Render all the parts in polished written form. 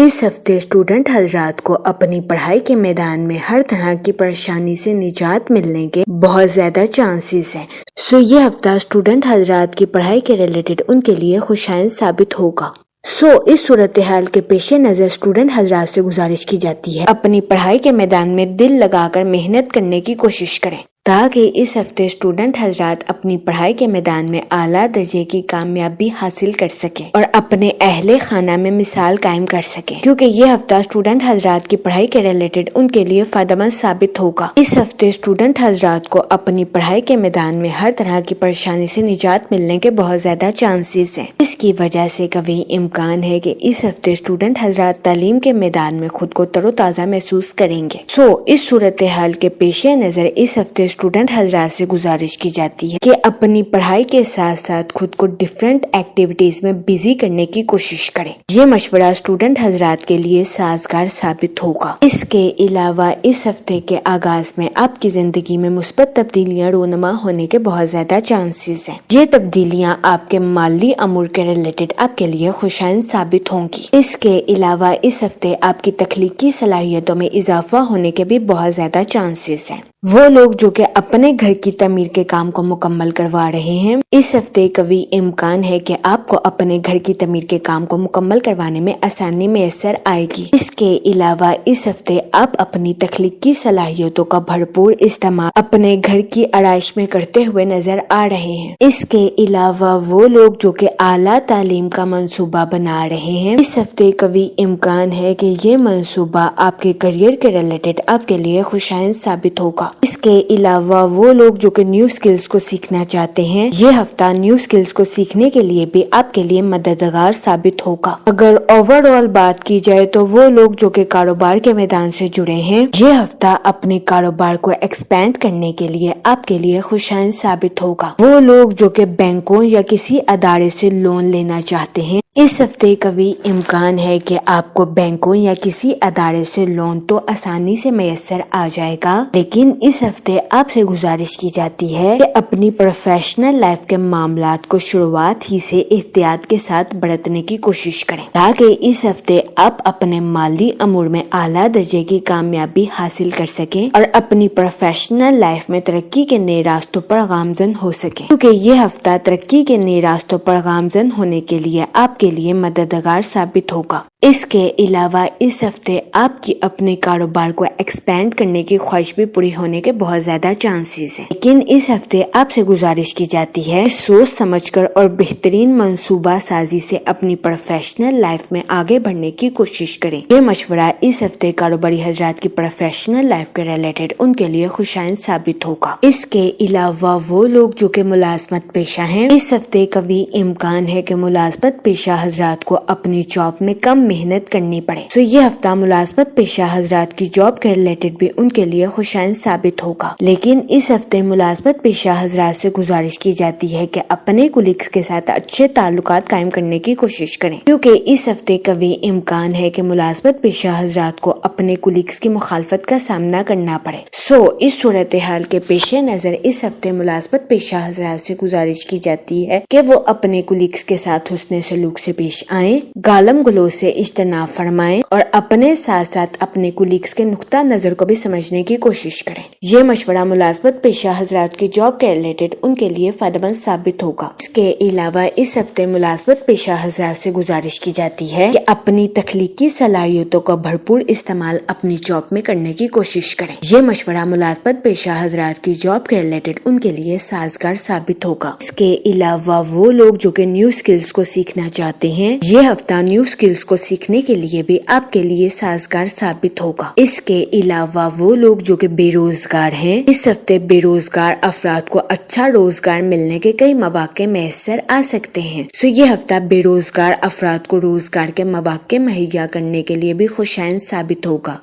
اس ہفتے اسٹوڈنٹ حضرات کو اپنی پڑھائی کے میدان میں ہر طرح کی پریشانی سے نجات ملنے کے بہت زیادہ چانسز ہیں۔ یہ ہفتہ اسٹوڈنٹ حضرات کی پڑھائی کے ریلیٹڈ ان کے لیے خوشائند ثابت ہوگا۔ اس صورتحال کے پیش نظر اسٹوڈنٹ حضرات سے گزارش کی جاتی ہے اپنی پڑھائی کے میدان میں دل لگا کر محنت کرنے کی کوشش کریں تاکہ اس ہفتے اسٹوڈنٹ حضرات اپنی پڑھائی کے میدان میں اعلیٰ درجے کی کامیابی حاصل کر سکیں اور اپنے اہل خانہ میں مثال قائم کر سکیں، کیونکہ یہ ہفتہ اسٹوڈنٹ حضرات کی پڑھائی کے ریلیٹڈ ان کے لیے فائدہ مند ثابت ہوگا۔ اس ہفتے اسٹوڈنٹ حضرات کو اپنی پڑھائی کے میدان میں ہر طرح کی پریشانی سے نجات ملنے کے بہت زیادہ چانسز ہیں۔ اس کی وجہ سے کبھی امکان ہے کہ اس ہفتے اسٹوڈنٹ حضرات تعلیم کے میدان میں خود کو تر و تازہ محسوس کریں گے۔ اس صورتحال کے پیش نظر اس ہفتے اسٹوڈنٹ حضرات سے گزارش کی جاتی ہے کہ اپنی پڑھائی کے ساتھ ساتھ خود کو ڈیفرنٹ ایکٹیویٹیز میں بزی کرنے کی کوشش کریں۔ یہ مشورہ اسٹوڈنٹ حضرات کے لیے سازگار ثابت ہوگا۔ اس کے علاوہ اس ہفتے کے آغاز میں آپ کی زندگی میں مثبت تبدیلیاں رونما ہونے کے بہت زیادہ چانسز ہیں۔ یہ تبدیلیاں آپ کے مالی امور کے ریلیٹڈ آپ کے لیے خوشائند ثابت ہوں گی۔ اس کے علاوہ اس ہفتے آپ کی تخلیقی صلاحیتوں میں اضافہ ہونے کے بھی بہت زیادہ چانسز ہیں۔ وہ لوگ جو کہ اپنے گھر کی تعمیر کے کام کو مکمل کروا رہے ہیں، اس ہفتے قوی امکان ہے کہ آپ کو اپنے گھر کی تعمیر کے کام کو مکمل کروانے میں آسانی میسر آئے گی۔ اس کے علاوہ اس ہفتے آپ اپنی تخلیقی صلاحیتوں کا بھرپور استعمال اپنے گھر کی آرائش میں کرتے ہوئے نظر آ رہے ہیں۔ اس کے علاوہ وہ لوگ جو کہ اعلیٰ تعلیم کا منصوبہ بنا رہے ہیں، اس ہفتے قوی امکان ہے کہ یہ منصوبہ آپ کے کیریئر کے ریلیٹڈ آپ کے لیے خوشائند ثابت ہوگا۔ اس کے علاوہ وہ لوگ جو کہ نیو سکلز کو سیکھنا چاہتے ہیں، یہ ہفتہ نیو سکلز کو سیکھنے کے لیے بھی آپ کے لیے مددگار ثابت ہوگا۔ اگر اوور آل بات کی جائے تو وہ لوگ جو کہ کاروبار کے میدان سے جڑے ہیں، یہ ہفتہ اپنے کاروبار کو ایکسپینڈ کرنے کے لیے آپ کے لیے خوشائند ثابت ہوگا۔ وہ لوگ جو کہ بینکوں یا کسی ادارے سے لون لینا چاہتے ہیں، اس ہفتے قوی امکان ہے کہ آپ کو بینکوں یا کسی ادارے سے لون تو آسانی سے میسر آ جائے گا، لیکن اس ہفتے آپ سے گزارش کی جاتی ہے کہ اپنی پروفیشنل لائف کے معاملات کو شروعات ہی سے احتیاط کے ساتھ برتنے کی کوشش کریں تاکہ اس ہفتے آپ اپنے مالی امور میں اعلیٰ درجے کی کامیابی حاصل کر سکیں اور اپنی پروفیشنل لائف میں ترقی کے نئے راستوں پر گامزن ہو سکیں، کیونکہ یہ ہفتہ ترقی کے نئے راستوں پر گامزن ہونے کے لیے آپ کے لیے مددگار ثابت ہوگا۔ اس کے علاوہ اس ہفتے آپ کی اپنے کاروبار کو ایکسپینڈ کرنے کی خواہش بھی پوری ہونے کے بہت زیادہ چانسز ہیں، لیکن اس ہفتے آپ سے گزارش کی جاتی ہے سوچ سمجھ کر اور بہترین منصوبہ سازی سے اپنی پروفیشنل لائف میں آگے بڑھنے کی کوشش کریں۔ یہ مشورہ اس ہفتے کاروباری حضرات کی پروفیشنل لائف کے ریلیٹڈ ان کے لیے خوشائند ثابت ہوگا۔ اس کے علاوہ وہ لوگ جو کہ ملازمت پیشہ ہیں، اس ہفتے قوی امکان ہے کہ ملازمت پیشہ حضرات کو اپنی جاب میں کم محنت کرنی پڑے۔ یہ ہفتہ ملازمت پیشہ حضرات کی جاب کے ریلیٹڈ بھی ان کے لیے خوشائند ثابت ہوگا، لیکن اس ہفتے ملازمت پیشہ حضرات سے گزارش کی جاتی ہے کہ اپنے کولیگز کے ساتھ اچھے تعلقات قائم کرنے کی کوشش کریں، کیونکہ اس ہفتے قوی امکان ہے کہ ملازمت پیشہ حضرات کو اپنے کولیگز کی مخالفت کا سامنا کرنا پڑے۔ اس صورتحال کے پیش نظر اس ہفتے ملازمت پیشہ حضرات سے گزارش کی جاتی ہے کہ وہ اپنے کولیگز کے ساتھ حسن سلوک سے پیش آئیں، گالم گلوچ سے اجتناب فرمائیں اور اپنے ساتھ ساتھ اپنے کولیگز کے نقطہ نظر کو بھی سمجھنے کی کوشش کریں۔ یہ مشورہ ملازمت پیشہ حضرات کی جاب کے ریلیٹڈ ان کے لیے فائدہ مند ثابت ہوگا۔ اس کے علاوہ اس ہفتے ملازمت پیشہ حضرات سے گزارش کی جاتی ہے کہ اپنی تخلیقی صلاحیتوں کا بھرپور استعمال اپنی جاب میں کرنے کی کوشش کریں۔ یہ مشورہ ملازمت پیشہ حضرات کی جاب کے ریلیٹڈ ان کے لیے سازگار ثابت ہوگا۔ اس کے علاوہ وہ لوگ جو کہ نیو سکلز کو سیکھنا چاہتے ہیں، یہ ہفتہ نیو سکلز کو سیکھنے کے لیے بھی آپ کے لیے سازگار ثابت ہوگا۔ اس کے علاوہ وہ لوگ جو کہ بے روزگار ہیں، اس ہفتے بے روزگار افراد کو اچھا روزگار ملنے کے کئی مواقع میسر آ سکتے ہیں۔ یہ ہفتہ بے روزگار افراد کو روزگار کے مواقع مہیا کرنے کے لیے بھی خوشائند ثابت ہوگا۔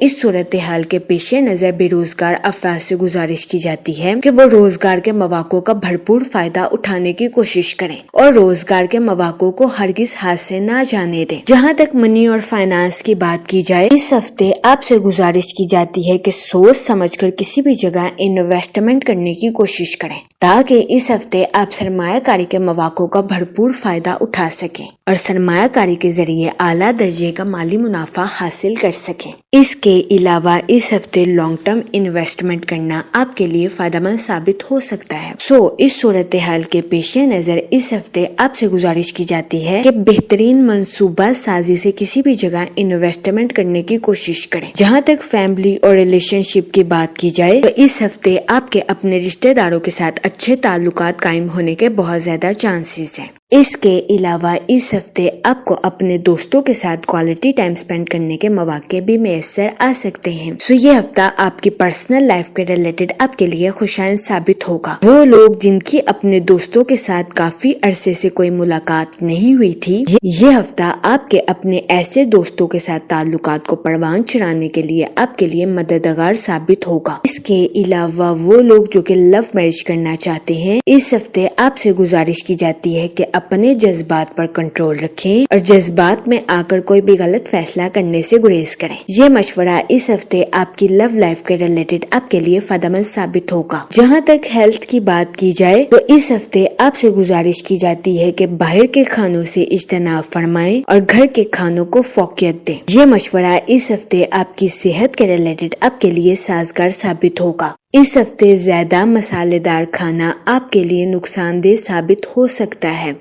اس صورتحال کے پیش نظر بے روزگار افراد سے گزارش کی جاتی ہے کہ وہ روزگار کے مواقع کا بھرپور فائدہ اٹھانے کی کوشش کریں اور روزگار کے مواقع کو ہرگز ہاتھ سے نہ جانے دیں۔ جہاں تک منی اور فائنانس کی بات کی جائے، اس ہفتے آپ سے گزارش کی جاتی ہے کہ سوچ سمجھ کر کسی بھی جگہ انویسٹمنٹ کرنے کی کوشش کریں تاکہ اس ہفتے آپ سرمایہ کاری کے مواقع کا بھرپور فائدہ اٹھا سکیں اور سرمایہ کاری کے ذریعے اعلیٰ درجے کا مالی منافع حاصل کر سکیں۔ اس کے علاوہ اس ہفتے لانگ ٹرم انویسٹمنٹ کرنا آپ کے لیے فائدہ مند ثابت ہو سکتا ہے۔ اس صورتحال کے پیش نظر اس ہفتے آپ سے گزارش کی جاتی ہے کہ بہترین منصوبہ سازی سے کسی بھی جگہ انویسٹمنٹ کرنے کی کوشش کریں۔ جہاں تک فیملی اور ریلیشن شپ کی بات کی جائے تو اس ہفتے آپ کے اپنے رشتہ داروں کے ساتھ اچھے تعلقات قائم ہونے کے بہت زیادہ چانسز ہیں۔ اس کے علاوہ اس ہفتے آپ کو اپنے دوستوں کے ساتھ کوالٹی ٹائم سپینڈ کرنے کے مواقع بھی میسر آ سکتے ہیں۔ یہ ہفتہ آپ کی پرسنل لائف کے ریلیٹڈ آپ کے لیے خوشائند ثابت ہوگا۔ وہ لوگ جن کی اپنے دوستوں کے ساتھ کافی عرصے سے کوئی ملاقات نہیں ہوئی تھی، یہ ہفتہ آپ کے اپنے ایسے دوستوں کے ساتھ تعلقات کو پروان چڑھانے کے لیے آپ کے لیے مددگار ثابت ہوگا۔ اس کے علاوہ وہ لوگ جو کہ لو میرج کرنا چاہتے ہیں، اس ہفتے آپ سے گزارش کی جاتی ہے کہ اپنے جذبات پر کنٹرول رکھیں اور جذبات میں آ کر کوئی بھی غلط فیصلہ کرنے سے گریز کریں۔ یہ مشورہ اس ہفتے آپ کی لو لائف کے ریلیٹڈ آپ کے لیے فائدہ مند ثابت ہوگا۔ جہاں تک ہیلتھ کی بات کی جائے تو اس ہفتے آپ سے گزارش کی جاتی ہے کہ باہر کے کھانوں سے اجتناب فرمائیں اور گھر کے کھانوں کو فوقیت دیں۔ یہ مشورہ اس ہفتے آپ کی صحت کے ریلیٹڈ آپ کے لیے سازگار ثابت ہوگا۔ اس ہفتے زیادہ مسالے دار کھانا آپ کے لیے نقصان دہ ثابت ہو سکتا ہے۔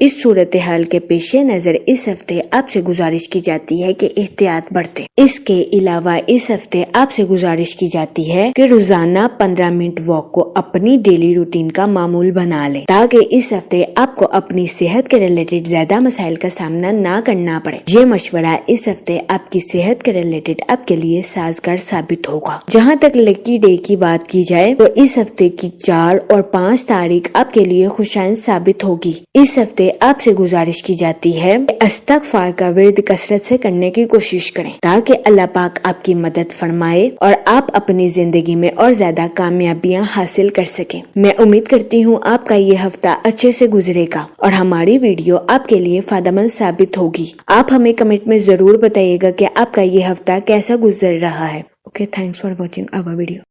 اس صورتحال کے پیش نظر اس ہفتے آپ سے گزارش کی جاتی ہے کہ احتیاط برتیں۔ اس کے علاوہ اس ہفتے آپ سے گزارش کی جاتی ہے کہ روزانہ 15 منٹ واک کو اپنی ڈیلی روٹین کا معمول بنا لیں تاکہ اس ہفتے آپ کو اپنی صحت کے ریلیٹڈ زیادہ مسائل کا سامنا نہ کرنا پڑے۔ یہ مشورہ اس ہفتے آپ کی صحت کے ریلیٹڈ آپ کے لیے سازگار ثابت ہوگا۔ جہاں تک لکی ڈے کی بات کی جائے تو اس ہفتے کی 4 اور 5 تاریخ آپ کے لیے خوشائند ثابت ہوگی۔ اس ہفتے آپ سے گزارش کی جاتی ہے کہ استغفار کا ورد کثرت سے کرنے کی کوشش کریں تاکہ اللہ پاک آپ کی مدد فرمائے اور آپ اپنی زندگی میں اور زیادہ کامیابیاں حاصل کر سکیں۔ میں امید کرتی ہوں آپ کا یہ ہفتہ اچھے سے گزرے گا اور ہماری ویڈیو آپ کے لیے فائدہ مند ثابت ہوگی۔ آپ ہمیں کمنٹ میں ضرور بتائیے گا کہ آپ کا یہ ہفتہ کیسا گزر رہا ہے۔ Okay, thanks for watching our video.